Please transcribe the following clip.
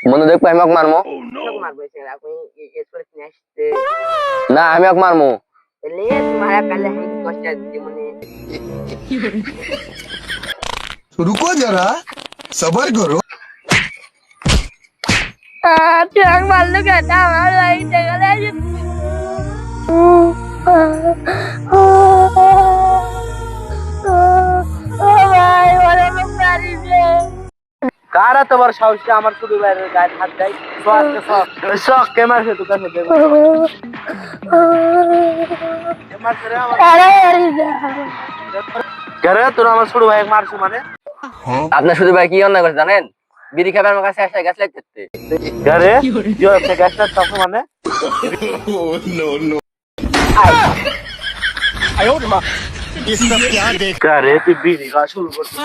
বন্ধু দেখবো আমি ওকে মারমো। मार बैठे कोई इस पर नेक्स्ट না আমি ওকে মারমো। ले तुम्हारा पहले हम क्वेश्चन दी मने रुको जरा सबर करो। ट्रक मार लो कहता हमारा लाइन जगह ले भाई वाला लोग मारी दे কারা তোমার সাহসে আমার ছোট ভাইয়ের গায়ে হাত দেয়? শখ কে মারছে তোর কাছে দেবো। কে মারছে রে আমার? अरे अरे কে রে তোর আমার ছোট ভাই মারছে মানে? আপনার শুধু ভাই কি অন্যায় করে জানেন? বিড়ি খাবে আমার কাছে এসে গাছ লাগতে। কে রে তুই একটা গ্যাসটা চাপো মানে? ये सब क्या देख কে রে তুই বিড়ি খাওয়া শুরু করছিস?